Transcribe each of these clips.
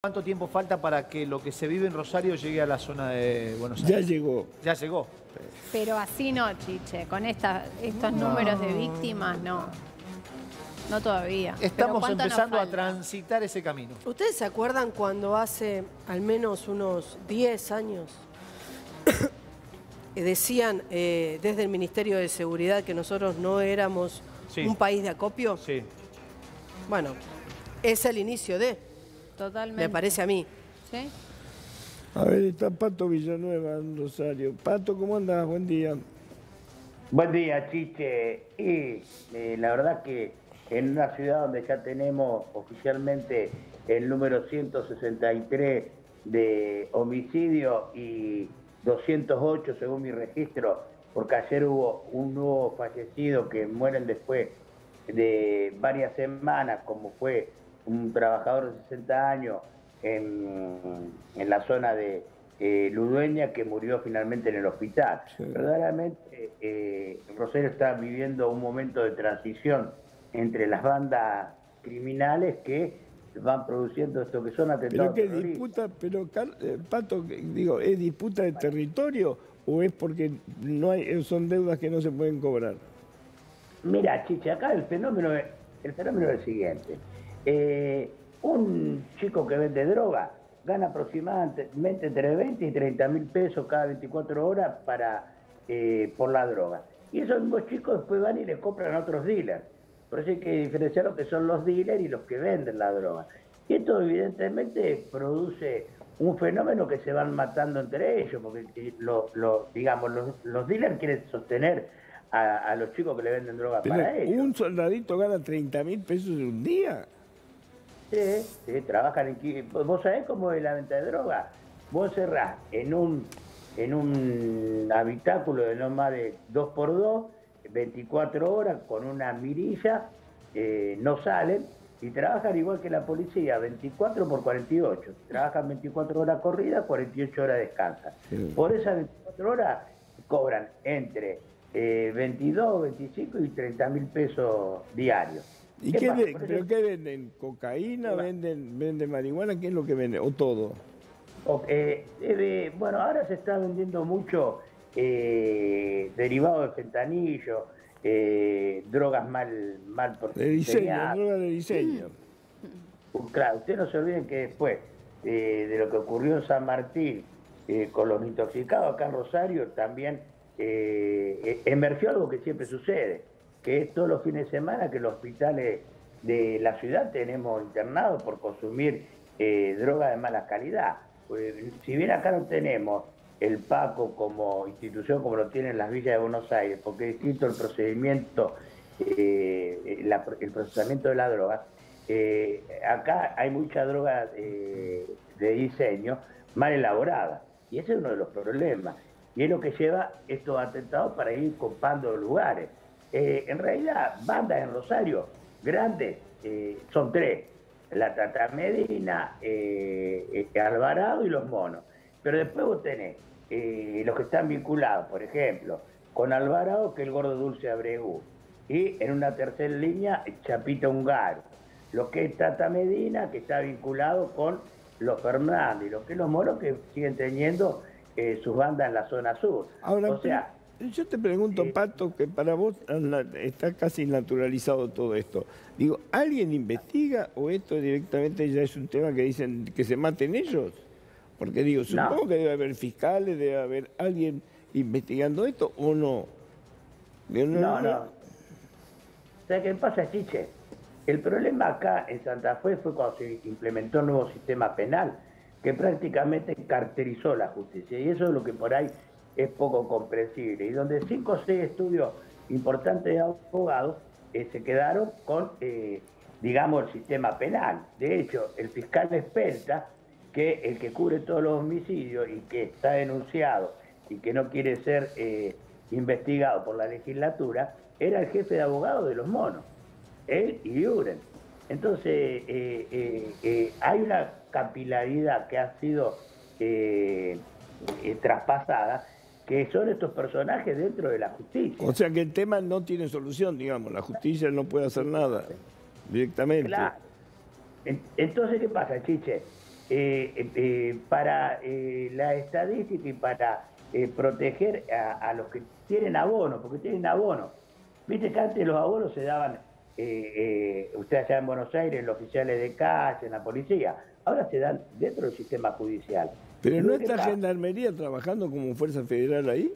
¿Cuánto tiempo falta para que lo que se vive en Rosario llegue a la zona de Buenos Aires? Ya llegó. Ya llegó. Pero así no, Chiche. Con estos números de víctimas, no. No todavía. Pero Estamos ¿cuánto nos empezando a falta? transitar ese camino. ¿Ustedes se acuerdan cuando hace al menos unos 10 años decían desde el Ministerio de Seguridad que nosotros no éramos un país de acopio? Sí. Bueno, es el inicio de, Totalmente. me parece a mí. ¿Sí? A ver, está Pato Villanueva en Rosario. Pato, ¿cómo andás? Buen día. Buen día, Chiche. Y la verdad que en una ciudad donde ya tenemos oficialmente el número 163 de homicidio y 208 según mi registro, porque ayer hubo un nuevo fallecido que mueren después de varias semanas, como fue un trabajador de 60 años en la zona de Ludueña, que murió finalmente en el hospital. Sí. Verdaderamente, Rosario está viviendo un momento de transición entre las bandas criminales que van produciendo esto que son atentados Pero terroristas. disputa, Pato, digo, ¿es disputa de territorio o es porque no hay, son deudas que no se pueden cobrar? Mira, Chiche, acá el fenómeno es el siguiente. Un chico que vende droga gana aproximadamente entre 20 y 30 mil pesos cada 24 horas por la droga. Y esos mismos chicos después van y le compran a otros dealers. Por eso hay que diferenciar lo que son los dealers y los que venden la droga. Y esto evidentemente produce un fenómeno que se van matando entre ellos, porque los dealers quieren sostener a los chicos que le venden droga Pero para ellos. ¿un soldadito gana 30 mil pesos en un día? Sí, trabajan en... ¿Vos sabés cómo es la venta de droga? Vos cerrás en un habitáculo de no más de 2x2, 24 horas con una mirilla, no salen y trabajan igual que la policía, 24 por 48. Trabajan 24 horas corridas, 48 horas descansan. Sí. Por esas 24 horas cobran entre 22, 25 y 30 mil pesos diarios. ¿Y ¿Qué qué, pasa? pero qué venden? ¿Cocaína? ¿Venden marihuana? ¿Qué es lo que venden? ¿O todo? Bueno, ahora se está vendiendo mucho derivado de fentanillo, drogas mal De diseño, diseñadas. droga de diseño. Claro, ustedes no se olviden que después de lo que ocurrió en San Martín con los intoxicados acá en Rosario, también emergió algo que siempre sucede, que es todos los fines de semana que los hospitales de la ciudad tenemos internados por consumir droga de mala calidad. Pues, si bien acá no tenemos el PACO como institución como lo tienen las villas de Buenos Aires, porque es distinto el procedimiento, el procesamiento de la droga, acá hay mucha droga de diseño mal elaborada, y ese es uno de los problemas, y es lo que lleva estos atentados para ir copando lugares. En realidad, bandas en Rosario grandes son tres: la Tata Medina, Alvarado y los Monos. Pero después vos tenés los que están vinculados, por ejemplo, con Alvarado, que es el Gordo Dulce Abregu, y en una tercera línea, Chapita Ungaro. Lo que es Tata Medina, que está vinculado con los Fernández, y lo que es los Monos, que siguen teniendo sus bandas en la zona sur. Ahora, O sea, yo te pregunto, Pato, que para vos está casi naturalizado todo esto. Digo, ¿alguien investiga o esto directamente ya es un tema que dicen que se maten ellos? Porque digo, supongo que debe haber fiscales, debe haber alguien investigando esto, ¿o no? No. ¿Sabes qué pasa, Chiche? El problema acá en Santa Fe fue cuando se implementó el nuevo sistema penal, que prácticamente caracterizó la justicia, y eso es lo que por ahí es poco comprensible, y donde 5 o 6 estudios importantes de abogados se quedaron con, digamos, el sistema penal. De hecho, el fiscal Espelta, que el que cubre todos los homicidios y que está denunciado y que no quiere ser investigado por la legislatura, era el jefe de abogados de los Monos, él y Uren. Entonces, hay una capilaridad que ha sido traspasada, que son estos personajes dentro de la justicia. O sea que el tema no tiene solución, digamos, la justicia no puede hacer nada directamente. Claro. Entonces, ¿qué pasa, Chiche? para la estadística y para proteger a los que tienen abono, porque tienen abono. Viste que antes los abonos se daban, ustedes allá en Buenos Aires, los oficiales de calle, en la policía, ahora se dan dentro del sistema judicial. ¿Pero no está Gendarmería trabajando como Fuerza Federal ahí?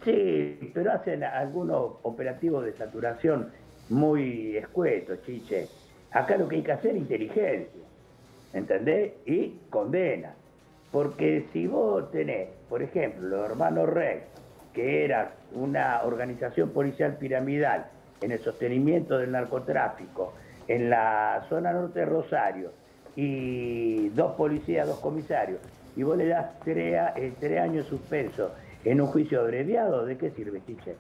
Sí, pero hacen algunos operativos de saturación muy escuetos, Chiche. Acá lo que hay que hacer es inteligencia, ¿entendés? Y condena. Porque si vos tenés, por ejemplo, los hermanos Rex, que era una organización policial piramidal en el sostenimiento del narcotráfico en la zona norte de Rosario, y 2 policías, 2 comisarios, y vos le das 3 años suspenso en un juicio abreviado, ¿de qué sirve, Chiche?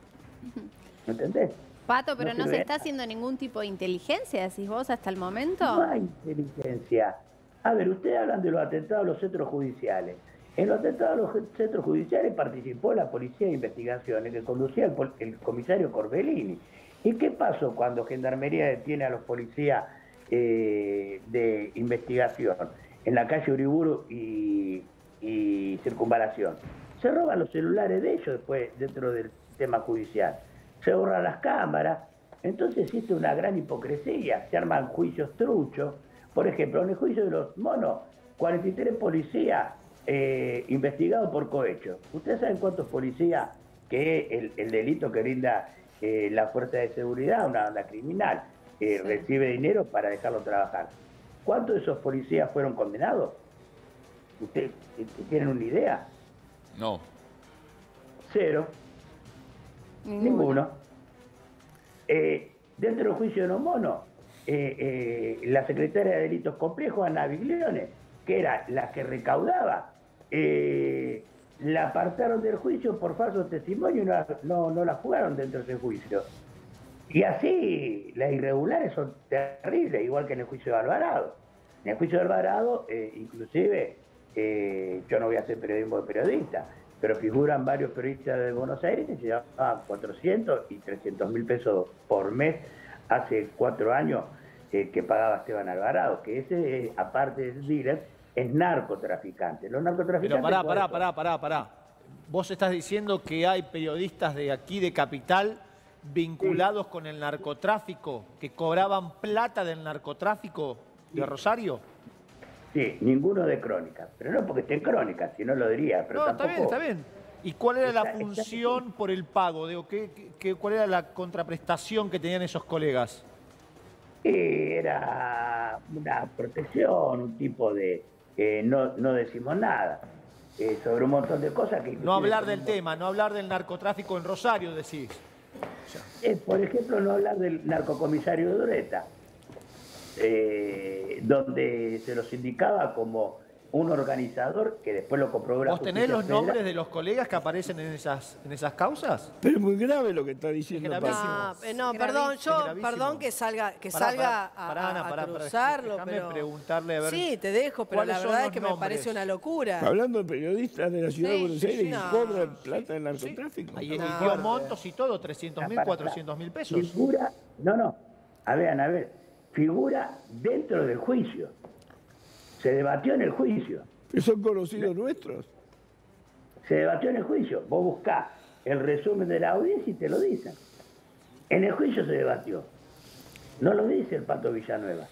¿Me entendés? Pato, pero no se sirve. está haciendo ningún tipo de inteligencia, decís vos, hasta el momento. No hay inteligencia. A ver, ustedes hablan de los atentados a los centros judiciales. En los atentados a los centros judiciales participó la Policía de Investigaciones que conducía el comisario Corbellini. ¿Y qué pasó cuando Gendarmería detiene a los policías de investigación en la calle Uriburu y Circunvalación? Se roban los celulares de ellos después dentro del sistema judicial. Se borran las cámaras. Entonces existe una gran hipocresía. Se arman juicios truchos. Por ejemplo, en el juicio de los monos, 43 policías investigados por cohecho. ¿Ustedes saben cuántos policías, que es el delito que brinda la fuerza de seguridad, una banda criminal, recibe dinero para dejarlo trabajar? ¿Cuántos de esos policías fueron condenados? ¿Ustedes tienen una idea? No. 0. Ninguno. Dentro del juicio de los monos, la secretaria de Delitos Complejos, Ana Biglione, que era la que recaudaba, la apartaron del juicio por falso testimonio y no la jugaron dentro de ese juicio. Y así, las irregulares son terribles, igual que en el juicio de Alvarado. En el juicio de Alvarado, inclusive, yo no voy a hacer periodismo de periodista, pero figuran varios periodistas de Buenos Aires que se llevaban 400 y 300 mil pesos por mes hace 4 años que pagaba Esteban Alvarado, que ese, aparte de dealer, es narcotraficante. Los narcotraficantes... Pero pará. Vos estás diciendo que hay periodistas de aquí, de Capital, vinculados con el narcotráfico, que cobraban plata del narcotráfico de Rosario. Sí, ninguno de Crónica. Pero no porque esté en Crónica, si no lo diría. Pero No, tampoco... está bien. ¿Y cuál era la función por el pago? Digo, ¿cuál era la contraprestación que tenían esos colegas? Era una protección, un tipo de... no decimos nada. Sobre un montón de cosas que... No hablar del tema, no hablar del narcotráfico en Rosario, decís. Por ejemplo, no hablar del narcocomisario de Dureta, donde se los indicaba como un organizador que después lo comprobó la ¿Vos tenés los Justicia nombres Federal. de los colegas que aparecen en esas causas? Pero es muy grave lo que está diciendo. Es gravísimo. No, perdón, Es gravísimo. perdón que salga a cruzarlo, déjame pero... preguntarle a ver. Sí, te dejo, pero ¿cuáles la son verdad los es que me nombres? parece una locura. Hablando de periodistas de la ciudad de Buenos Aires no. que cobran plata del narcotráfico. Ahí dio montos y todo, 300.000, 400.000 pesos. Figura, no, a ver, figura dentro del juicio. Se debatió en el juicio. Que son conocidos nuestros. Se debatió en el juicio. Vos buscás el resumen de la audiencia y te lo dicen. En el juicio se debatió. No lo dice el Pato Villanueva.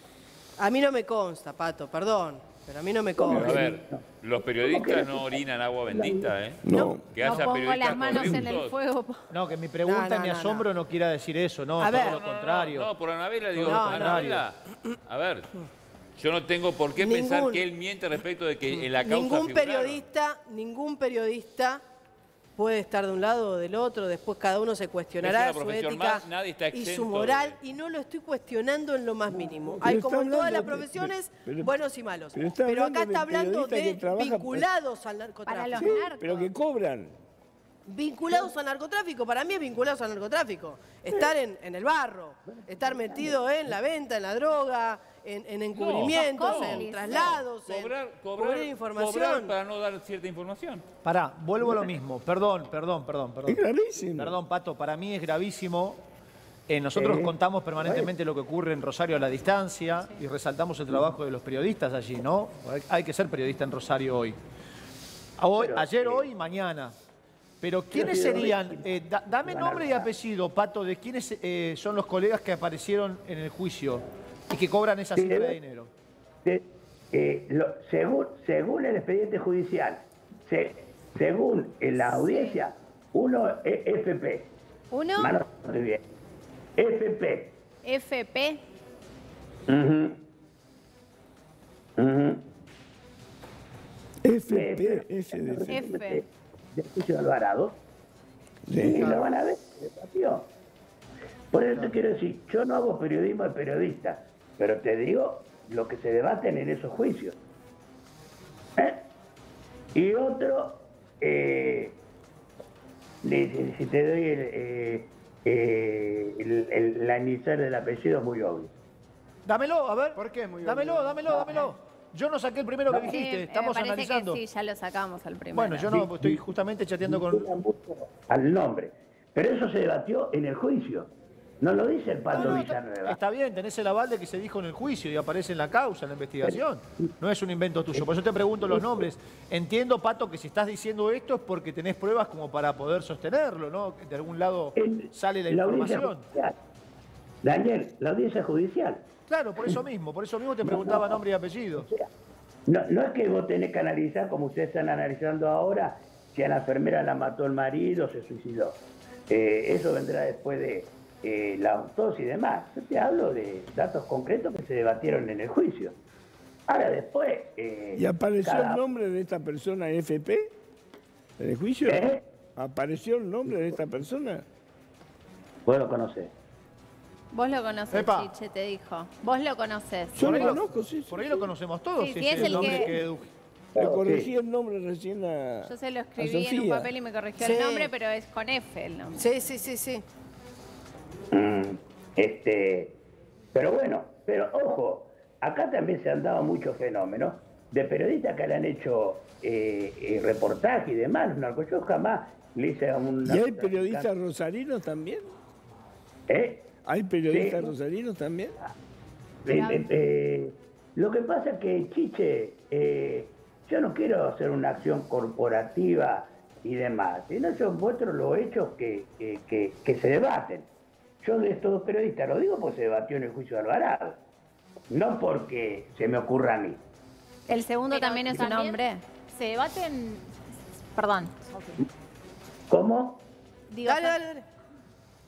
A mí no me consta, Pato, perdón, pero a mí no me Pero, consta. a ver, los periodistas no orinan agua bendita, ¿eh? No. Que No haya pongo periodistas las manos en el corruptos. fuego. No, que mi pregunta y mi asombro no quiera decir eso, no, A todo ver. lo contrario. No, por Anabela digo, No, Anabela, a ver, yo no tengo por qué pensar que él miente respecto de que en la causa Ningún periodista puede estar de un lado o del otro, después cada uno se cuestionará Es una su profesión ética más, nadie está y su exento moral, de- y no lo estoy cuestionando en lo más mínimo. Pero Hay está como en todas las hablando de- profesiones pero- buenos y malos. pero está Pero hablando acá está de hablando periodistas de que trabajan por- vinculados al Para narcotráfico. los Sí, narcos. pero que cobran. Vinculados al narcotráfico, para mí es vinculados al narcotráfico. Estar en el barro, estar metido en la venta, en la droga, en encubrimientos, ¿cómo? en traslados, en cubrir información. cobrar para no dar cierta información. Pará, vuelvo a lo mismo. Perdón. Es gravísimo. Perdón, Pato, para mí es gravísimo Nosotros contamos permanentemente lo que ocurre en Rosario a la distancia y resaltamos el trabajo de los periodistas allí, ¿no? Hay que ser periodista en Rosario hoy. Ayer, hoy y mañana. Pero ¿quiénes serían? Dame nombre y apellido, Pato, de quiénes son los colegas que aparecieron en el juicio y que cobran esa cifra de dinero. Según el expediente judicial, según la audiencia, uno es FP. ¿Uno? Bien. FP. FP. F. Del juicio de Alvarado. Y lo van a ver, despacio. Por eso te quiero decir, yo no hago periodismo de periodista, pero te digo lo que se debaten en esos juicios. Y otro, si te doy la inicial del apellido es muy obvio. Dámelo, a ver. ¿Por qué muy Dámelo. Yo no saqué el primero que dijiste, me estamos parece analizando. que sí, ya lo sacamos al primero. Bueno, yo no, estoy justamente chateando con... Al nombre. Pero eso se debatió en el juicio. No lo dice el Pato Villanueva. Está bien, tenés el aval de que se dijo en el juicio y aparece en la causa, en la investigación. No es un invento tuyo. Por eso te pregunto los nombres. Entiendo, Pato, que si estás diciendo esto es porque tenés pruebas como para poder sostenerlo, ¿no? De algún lado sale la información. Daniel, la audiencia judicial. Claro, por eso mismo te preguntaba nombre y apellido. No es que vos tenés que analizar, como ustedes están analizando ahora, si a la enfermera la mató el marido o se suicidó. Eso vendrá después de la autopsia y demás. Yo te hablo de datos concretos que se debatieron en el juicio. Ahora después... ¿Y apareció el nombre de esta persona FP en el juicio? ¿Apareció el nombre de esta persona? Vos lo conocés. Vos lo conocés, Epa. Chiche, te dijo. Vos lo conocés. Yo lo conozco, sí. Por ahí lo conocemos todos. Sí, ese sí, es el nombre que- Le corregí el nombre recién a Yo se lo a escribí en un Sofía. papel y me corrigió Sí. el nombre, pero es con F el nombre. Sí. Pero bueno, pero ojo, acá también se han dado muchos fenómenos de periodistas que le han hecho reportaje y demás. Yo jamás le hice a un... ¿Y hay periodistas rosarinos también? ¿Hay periodistas rosarinos también? Lo que pasa es que, Chiche, yo no quiero hacer una acción corporativa y demás, sino yo muestro los hechos que se debaten. Yo de estos dos periodistas lo digo porque se debatió en el juicio de Alvarado, no porque se me ocurra a mí. El segundo Pero también es un también hombre. Se debaten... Perdón. ¿Cómo? Digo, Dale.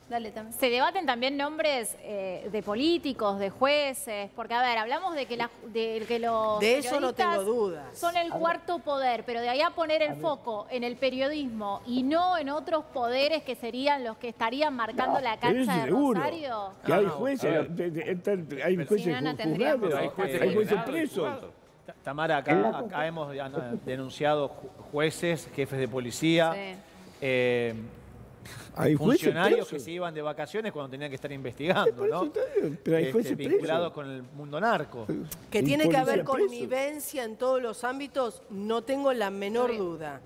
Dale también. Se debaten también nombres de políticos, de jueces, porque, a ver, hablamos de que, que los De eso no periodistas tengo dudas. son el cuarto poder, pero de ahí a poner el foco en el periodismo y no en otros poderes que serían los que estarían marcando la Pero cancha de seguro Rosario. que hay No, jueces, hay jueces Si no, no juzgados, tendríamos- Hay jueces hay jueces condenados, presos. incluso. Tamara, acá hemos denunciado jueces, jefes de policía, Sí. Hay jueces funcionarios presos. que se iban de vacaciones cuando tenían que estar investigando, Por eso ¿no? está bien, pero hay jueces Vinculados presos. con el mundo narco. Que Y tiene que policía haber preso. connivencia en todos los ámbitos, no tengo la menor duda.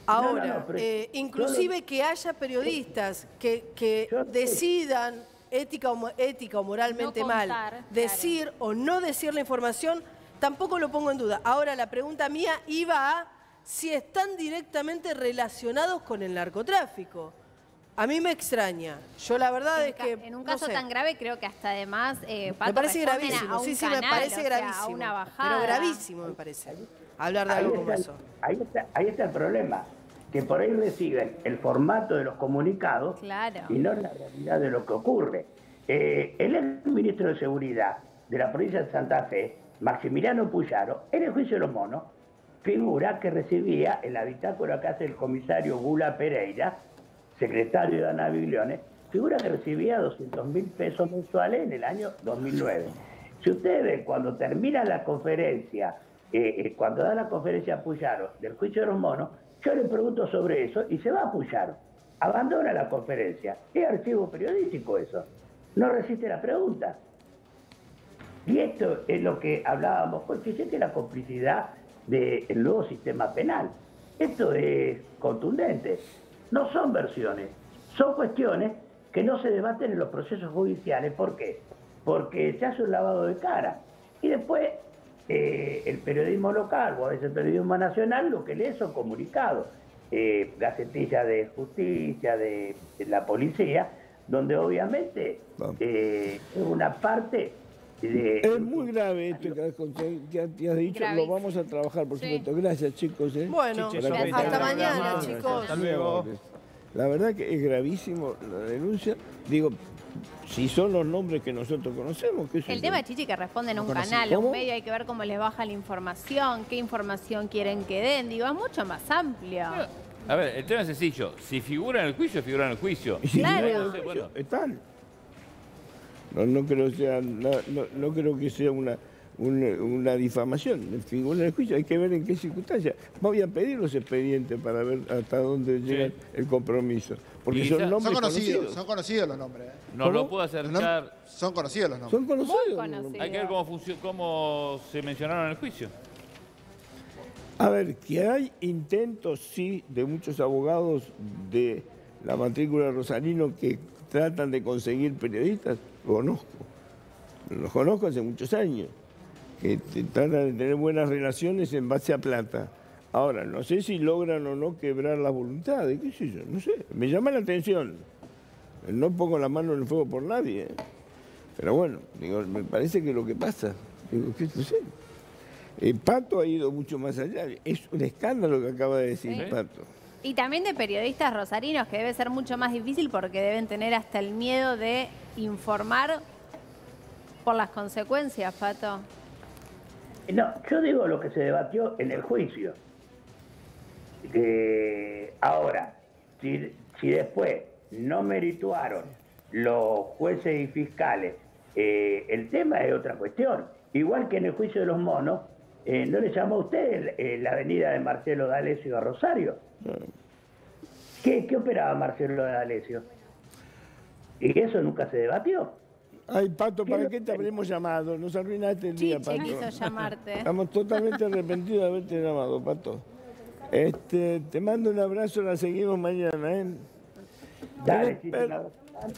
Ahora, pero inclusive que haya periodistas que decidan ética o moralmente No mal, contar, claro. decir o no decir la información, tampoco lo pongo en duda. Ahora, la pregunta mía iba a si están directamente relacionados con el narcotráfico. A mí me extraña. Yo la verdad es que... En un no caso sé. tan grave, creo que hasta además... Me parece gravísimo, a un sí, canal, me parece o sea, gravísimo. a una bajada. Pero gravísimo me parece. Hablar de algo como eso. Ahí está el problema, que por ahí reciben el formato de los comunicados Claro. y no la realidad de lo que ocurre. El ex ministro de Seguridad de la provincia de Santa Fe, Maximiliano Puyaro, en el juicio de los monos, figura que recibía el habitáculo que hace el comisario Gula Pereira, secretario de Ana Bigliones, figura que recibía 200.000 pesos mensuales en el año 2009. Si ustedes ven, cuando termina la conferencia, cuando da la conferencia a Puyaro del juicio de los monos, yo le pregunto sobre eso y se va a Puyaro. Abandona la conferencia. Es archivo periodístico eso. No resiste la pregunta. Y esto es lo que hablábamos, porque sé que la complicidad del nuevo sistema penal. Esto es contundente. No son versiones, son cuestiones que no se debaten en los procesos judiciales. ¿Por qué? Porque se hace un lavado de cara. Y después el periodismo local o a veces el periodismo nacional lo que lee son comunicados, gacetillas de justicia, de la policía, donde obviamente es una parte de... Es muy grave esto que has dicho. Lo vamos a trabajar, por supuesto. Gracias, chicos. Bueno, hasta mañana, chicos. Hasta luego. La verdad que es gravísimo la denuncia. Digo, si son los nombres que nosotros conocemos. ¿Qué sé El yo? tema, Chichi, que responden a un conocido. canal, a un ¿Cómo? medio, hay que ver cómo les baja la información, qué información quieren que den. Digo, es mucho más amplio. A ver, el tema es sencillo. Si figura en el juicio, figura en el juicio. Y si Claro. no, Entonces, bueno, están. No creo que sea una difamación. Figura en el juicio, hay que ver en qué circunstancias. Voy a pedir los expedientes para ver hasta dónde llega el compromiso. Porque Y son quizá- nombres Son conocidos los nombres. nos ¿Cómo? lo puedo acercar. Son conocidos los nombres. Son conocidos. Muy los nombres. conocidos. Hay que ver cómo se mencionaron en el juicio. A ver, que hay intentos, sí, de muchos abogados de la matrícula de Rosarino que tratan de conseguir periodistas, lo conozco. Los conozco hace muchos años, que tratan de tener buenas relaciones en base a plata. Ahora, no sé si logran o no quebrar las voluntades, qué sé yo, no sé. Me llama la atención. No pongo la mano en el fuego por nadie. Pero bueno, digo, me parece que lo que pasa, digo, qué sé. Pato ha ido mucho más allá. Es un escándalo lo que acaba de decir Sí. Pato. Y también de periodistas rosarinos, que debe ser mucho más difícil porque deben tener hasta el miedo de informar por las consecuencias, Pato. No, yo digo lo que se debatió en el juicio. Ahora, si después no merituaron los jueces y fiscales, el tema es otra cuestión. Igual que en el juicio de los monos, ¿no le llamó a usted la avenida de Marcelo D'Alessio a Rosario? ¿Qué operaba Marcelo D'Alessio? Y eso nunca se debatió. Ay, Pato, ¿para qué te habremos llamado? Nos arruinaste el día, Chiche Pato. quiso llamarte. Estamos totalmente arrepentidos de haberte llamado, Pato. Te mando un abrazo, la seguimos mañana, ¿eh? Dale, Pero- sí,